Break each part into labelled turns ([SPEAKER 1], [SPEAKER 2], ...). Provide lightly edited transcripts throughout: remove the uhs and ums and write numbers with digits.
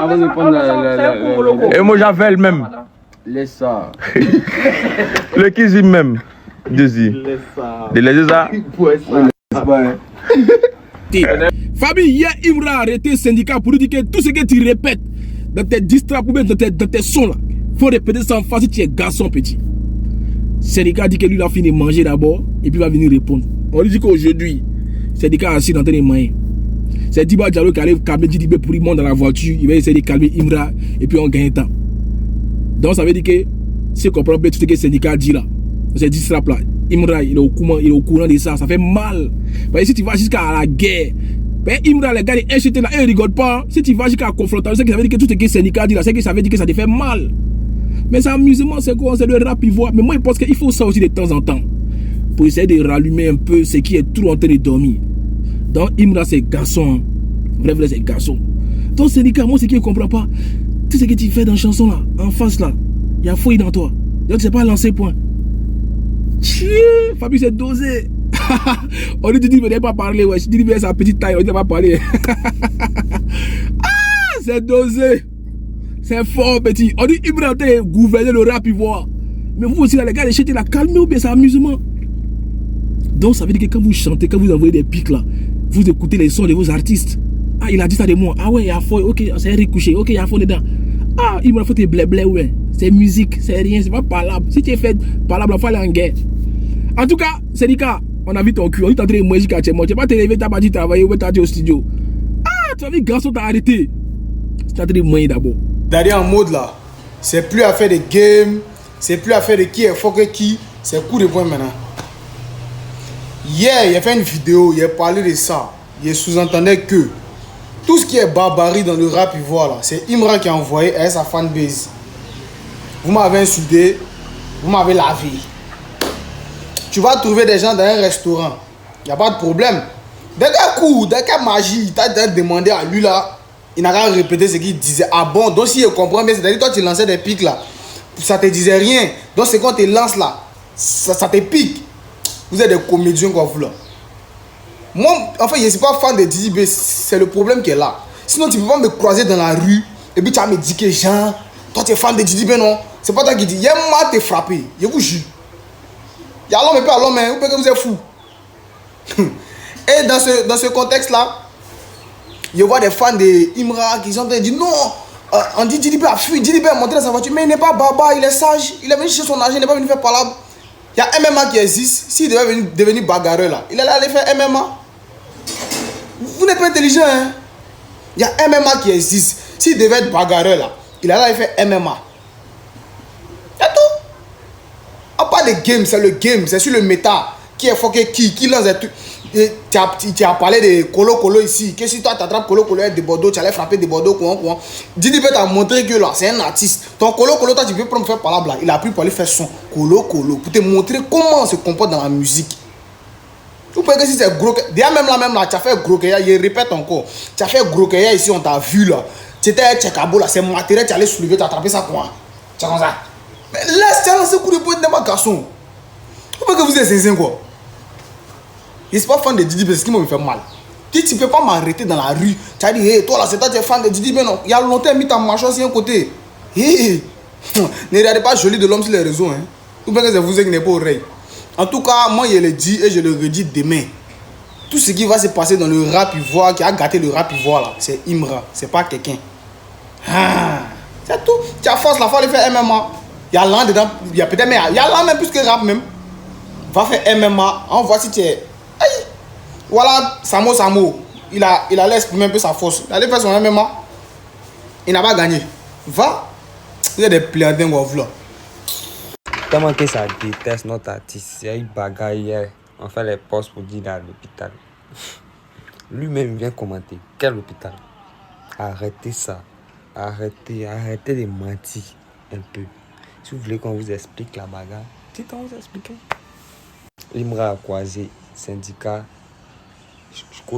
[SPEAKER 1] Avant de prendre
[SPEAKER 2] Et moi j'avais le même.
[SPEAKER 1] Laisse ça.
[SPEAKER 2] Le cuisine même. Désir.
[SPEAKER 1] Laisse ça.
[SPEAKER 2] Laisse ça.
[SPEAKER 3] Fabi, hier, Imra a arrêté le syndicat pour lui dire que tout ce que tu répètes dans tes distracts ou bien dans tes sons là, il faut répéter ça en face si tu es garçon petit. Le syndicat dit que lui il a fini de manger d'abord et puis il va venir répondre. On lui dit qu'aujourd'hui, le syndicat est assis dans tes mains. C'est Diba Diallo qui arrive calmer Didibé pour il monte dans la voiture, il va essayer de calmer Imra et puis on gagne temps. Donc ça veut dire que si on comprend bien tout ce que le syndicat dit là, ces distracts là, Imra il est au courant de ça, ça fait mal. Parce que si tu vas jusqu'à la guerre, ben Imra les gars les insultés là, ils ne rigolent pas. Si tu vas jusqu'à la confrontation, c'est que ça veut dire que tout ce que le syndicat dit là, c'est que ça veut dire que ça te fait mal. Mais c'est amusement, c'est quoi? C'est le rap ivoire. Mais moi je pense qu'il faut ça aussi de temps en temps. Pour essayer de rallumer un peu ce qui est trop en train de dormir. Donc Imra c'est garçon. Hein. Vrai c'est garçon. Ton syndicat, moi ce qui ne comprend pas, tout ce que tu fais dans la chanson là, en face là, il y a fouille dans toi. Donc tu sais pas lancer point. Fabi c'est dosé. On lui dit mais il n'a pas parlé, ouais. Je dis bien sa petite taille, on n'a pas parlé. Ah, c'est dosé. C'est fort petit. On dit Ibrahim gouverner le rap ivoire. Mais vous aussi là, les gars, les chantez là, calmez ou bien c'est amusement. Donc ça veut dire que quand vous chantez, quand vous envoyez des pics là, vous écoutez les sons de vos artistes. Ah, il a dit ça de moi. Ah ouais, il y a faux, ok, c'est recouché, ok, il y a faux dedans. Ah, il m'a fait tes blé ouais. C'est musique, c'est rien, c'est pas parlable. Si tu es fait parlable, il faut aller en guerre. En tout cas, syndicat, on a vu ton cul, on dit t'es en train de manger jusqu'à chez moi. Tu n'as pas te lever, t'as pas dit travailler ou t'as dit au studio. Ah, tu as vu, garçon, t'as arrêté. Tu as en train de manger d'abord.
[SPEAKER 4] D'aller en mode là, c'est plus affaire de game, c'est plus affaire de qui est fort que qui, c'est coup de poing maintenant. Hier, il a fait une vidéo, il a parlé de ça. Il sous-entendait que tout ce qui est barbarie dans le rap ivoire là, c'est Imra qui a envoyé à sa fanbase. Vous m'avez insulté, vous m'avez lavé. Tu vas trouver des gens dans un restaurant, il n'y a pas de problème. Dès qu'un coup, dès qu'un magie, tu as demandé à lui là, il n'a qu'à répéter ce qu'il disait. Ah bon, donc si je comprends bien, c'est-à-dire toi tu lançais des pics là, ça te disait rien. Donc c'est quand tu lances là, ça te pique. Vous êtes des comédiens quoi vous là. Moi, enfin, je ne suis pas fan de Didi B, c'est le problème qui est là. Sinon, tu ne peux pas me croiser dans la rue et puis tu vas me dire que Jean, toi tu es fan de Didi B, non? C'est pas toi qui dis, il y a mal te frapper, je vous jure. Il y a l'homme et pas l'homme, hein, vous êtes fou. Et dans ce contexte-là, je vois des fans de Imra qui sont en train de dire non, on dit Didi B a fui, Didi B a monté dans sa voiture, mais il n'est pas baba, il est sage, il est venu chercher son argent, il n'est pas venu faire parlable. Il y a MMA qui existe, s'il devait devenir bagarreur là, il allait aller faire MMA. Vous n'êtes pas intelligent, hein? Il y a MMA qui existe. S'il devait être bagarreur là, il allait faire MMA. C'est tout. Ah, pas de game, c'est le game, c'est sur le méta. Qui est fort qui lance des trucs. Tu as parlé de Colo ici. Que si toi tu attrapes Colo de Bordeaux, tu allais frapper de Bordeaux, quoi. Didi t'a montré que là, c'est un artiste. Ton Colo, toi tu veux pas me faire parler là. Il a pris pour aller faire son Colo pour te montrer comment on se comporte dans la musique. Vous pouvez que si c'est gros, déjà même là, tu as fait gros Keya, je répète encore. Tu as fait gros Keya ici, on t'a vu là. Tu étais à Tchekabo là, c'est matériel, tu allais soulever, tu as attrapé ça quoi. Tu as comme ça. Mais laisse, tu as lancé coup de poing de ma garçon. Vous pouvez que vous êtes zinzin quoi. Je ne suis pas fan de Didi B, c'est ce qui me fait mal. Tu ne peux pas m'arrêter dans la rue. Tu as dit, hey, toi là, c'est toi qui es fan de Didi B, non. Il y a longtemps, mis ta mâchoire sur un côté. Hey. Ne regardez pas joli de l'homme sur les réseaux. Hein. Vous pouvez que c'est vous qui n'êtes pas oreille. En tout cas, moi je le dis et je le redis demain. Tout ce qui va se passer dans le rap ivoire, qui a gâté le rap ivoire là, c'est Imra, c'est pas quelqu'un. Ah, c'est tout. Tu as force, la fois de faire MMA. Il y a l'an dedans, il y a peut-être, mais il y a l'an même plus que rap même. Va faire MMA, on voit si tu es. Aïe. Voilà, Samo, il a laissé exprimer un peu sa force. Il allait faire son MMA, il n'a pas gagné. Va, il y a des plaiendins là.
[SPEAKER 5] Tellement que ça déteste notre artiste. Il y a eu bagarre hier. On fait les postes pour dire à l'hôpital. Lui-même vient commenter. Quel hôpital? Arrêtez ça. Arrêtez de mentir un peu. Si vous voulez qu'on vous explique la bagarre, dites-on vous expliquer. Imra a croisé syndicat,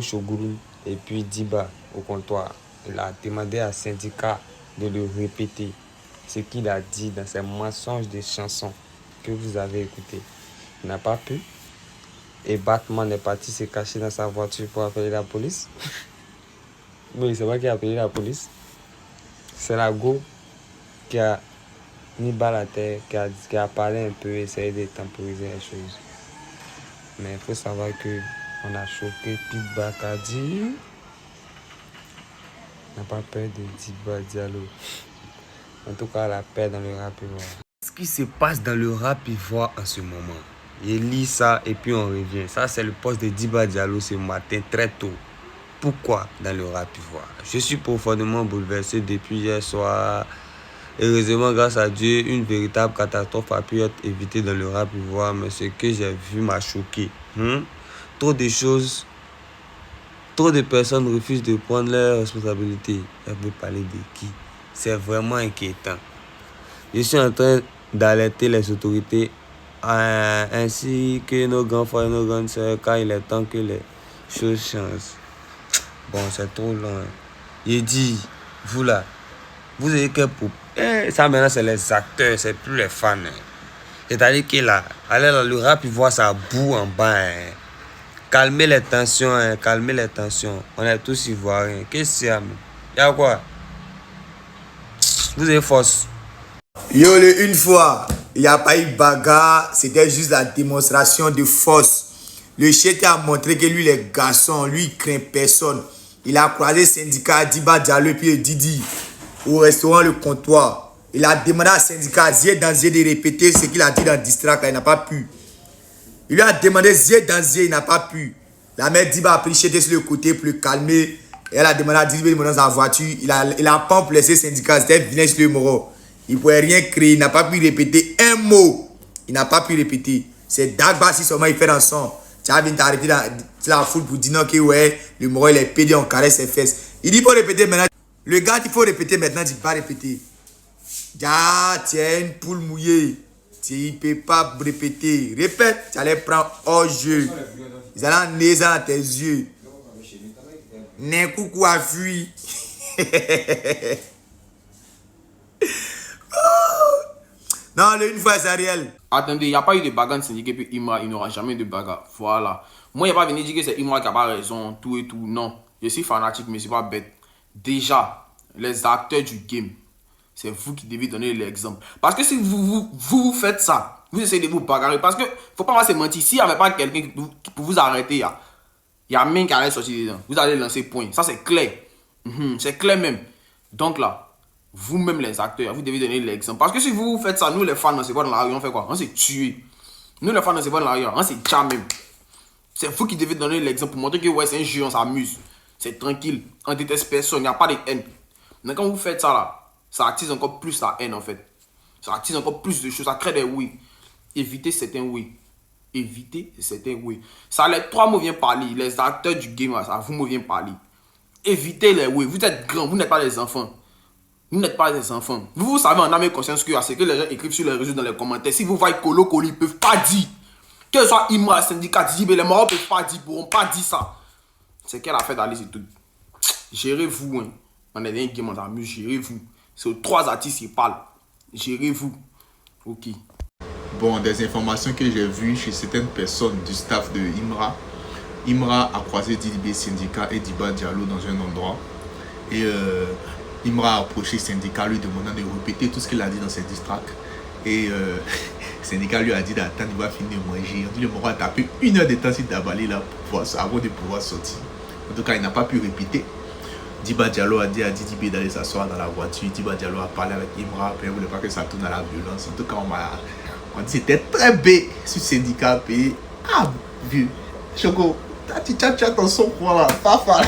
[SPEAKER 5] Chogourou et puis Diba au comptoir. Il a demandé à syndicat de le répéter. Ce qu'il a dit dans ses mensonges de chansons que vous avez écouté. Il n'a pas pu. Et Batman est parti se cacher dans sa voiture pour appeler la police. Mais il ne sait pas qui a appelé la police. C'est la go qui a mis bas la terre, qui a parlé un peu, essayé de temporiser les choses. Mais il faut savoir que on a choqué Pitbull Kadi. N'a pas peur de Diba Diallo. En tout cas, la paix dans le rap ivoire. Ce qui se passe dans le rap ivoire en ce moment. Je lis ça et puis on revient. Ça, c'est le post de Diba Diallo ce matin très tôt. Pourquoi dans le rap ivoire? Je suis profondément bouleversé depuis hier soir. Heureusement, grâce à Dieu, une véritable catastrophe a pu être évitée dans le rap ivoire. Mais ce que j'ai vu m'a choqué. Trop de choses. Trop de personnes refusent de prendre leurs responsabilités. Elle veut parler de qui? C'est vraiment inquiétant. Je suis en train d'alerter les autorités ainsi que nos grands frères et nos grandes sœurs car il est temps que les choses changent. Bon, c'est trop long. J'ai dit, vous là, vous avez que pour... ça maintenant c'est les acteurs, c'est plus les fans. C'est-à-dire que là, allez dans le rap, il voit ça boue en bas. Calmez les tensions, calmez les tensions. On est tous ivoiriens. Qu'est-ce qu'il y a, man? Y'a quoi? Vous avez force.
[SPEAKER 6] Yo, une fois, il n'y a pas eu bagarre, c'était juste la démonstration de force. Le chef a montré que lui, les garçons, lui, il craint personne. Il a croisé le syndicat Diba Diallo et puis le Didi au restaurant Le Comptoir. Il a demandé à syndicat Zier Danzier de répéter ce qu'il a dit dans le district, il n'a pas pu. Il lui a demandé Zier Danzier, il n'a pas pu. La mère Diba a pris Chété sur le côté pour le calmer. Et elle a demandé à Diba de monter dans la voiture. Il a pas laissé le syndicat, c'était vilain sur le moro. Il ne pouvait rien créer, il n'a pas pu répéter un mot. Il n'a pas pu répéter. C'est Dagba si seulement il fait dans son. Tu as bien t'arrêter dans la foule pour dire non que ouais, le moro il est pédé, on caresse ses fesses. Il dit il faut répéter maintenant. Le gars il faut répéter maintenant, il ne peut pas répéter. Ah, tiens, une poule mouillée. Il ne peut pas répéter. Répète, tu allais prendre hors jeu. Ils allaient en nez dans tes yeux. N'un coucou a fui. Non, une fois c'est réel.
[SPEAKER 3] Attendez, il n'y a pas eu de bagarre de syndicat puis Imra, il n'y aura jamais de bagarre. Voilà. Moi, il n'y a pas venu dire que c'est Imra qui n'a pas raison, tout et tout. Non. Je suis fanatique, mais je ne suis pas bête. Déjà, les acteurs du game, c'est vous qui devez donner l'exemple. Parce que si vous faites ça, vous essayez de vous bagarrer. Parce que, faut pas se mentir, s'il n'y avait pas quelqu'un pour vous arrêter, il y a même qui allait sortir dedans. Vous allez lancer point. Ça, c'est clair. C'est clair même. Donc là, vous-même les acteurs, vous devez donner l'exemple. Parce que si vous faites ça, nous les fans, on se voit dans la rue, on fait quoi? On s'est tué. Nous les fans, on se voit dans la rue, on s'est déjà même. C'est vous qui devez donner l'exemple pour montrer que ouais, c'est un jeu, on s'amuse. C'est tranquille, on déteste personne, il n'y a pas de haine. Mais quand vous faites ça là, ça attise encore plus la haine en fait. Ça attise encore plus de choses, ça crée des oui. Évitez certains oui. Évitez certains oui. Ça, les trois mots viennent parler, les acteurs du game, ça vous me viennent parler. Évitez les oui. Vous êtes grands, vous n'êtes pas des enfants. Vous n'êtes pas des enfants. Vous savez en âme et conscience que c'est que les gens écrivent sur les réseaux dans les commentaires. Si vous voyez Colo, ils ne peuvent pas dire. Que ce soit Imra, syndicat, mais les morts ne peuvent pas dire, ils ne pourront pas dire ça. C'est qu'elle a fait d'aller, c'est tout. Gérez-vous. Hein. On est dans un game, on s'amuse, gérez-vous. C'est aux trois artistes qui parlent. Gérez-vous. Ok.
[SPEAKER 7] Bon, des informations que j'ai vues chez certaines personnes du staff de Imra. Imra a croisé Didi Syndicat et Diba Diallo dans un endroit. Et Imra a approché le syndicat lui demandant de répéter tout ce qu'il a dit dans ses distracts. Et le syndicat lui a dit d'attendre, il va finir de manger. On dit le moro a tapé 1 heure de temps sur Dabali là avant de pouvoir sortir. En tout cas, il n'a pas pu répéter. Diba Diallo a dit à Didi B d'aller s'asseoir dans la voiture. Diba Diallo a parlé avec Imra. Il ne voulait pas que ça tourne à la violence. En tout cas, on dit c'était très bé sur le syndicat payé. Ah, vieux. Choco, tu as ton son quoi là? Papa.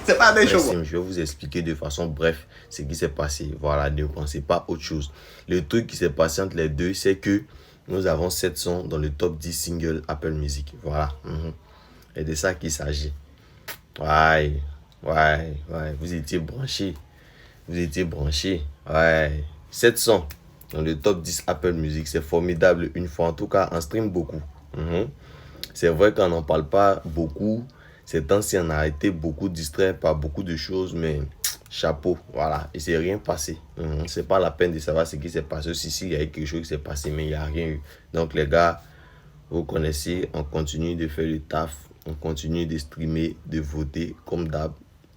[SPEAKER 7] C'est pas des choses.
[SPEAKER 8] Je vais vous expliquer de façon bref ce qui s'est passé. Voilà, ne pensez pas autre chose. Le truc qui s'est passé entre les deux, c'est que nous avons 7 sons dans le top 10 singles Apple Music. Voilà. Et de ça qu'il s'agit. Ouais. Vous étiez branchés. Ouais. 7 sons dans le top 10 Apple Music. C'est formidable. Une fois, en tout cas, on stream beaucoup. C'est vrai qu'on n'en parle pas beaucoup. Ces temps-ci, on a été beaucoup distrait par beaucoup de choses, mais chapeau, voilà. Il ne s'est rien passé. C'est pas la peine de savoir ce qui s'est passé. Si, il y a eu quelque chose qui s'est passé, mais il n'y a rien eu. Donc, les gars, vous connaissez, on continue de faire le taf. On continue de streamer, de voter, comme d'hab.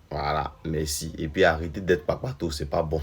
[SPEAKER 8] Voilà, merci. Et puis, arrêtez d'être papato, c'est pas bon.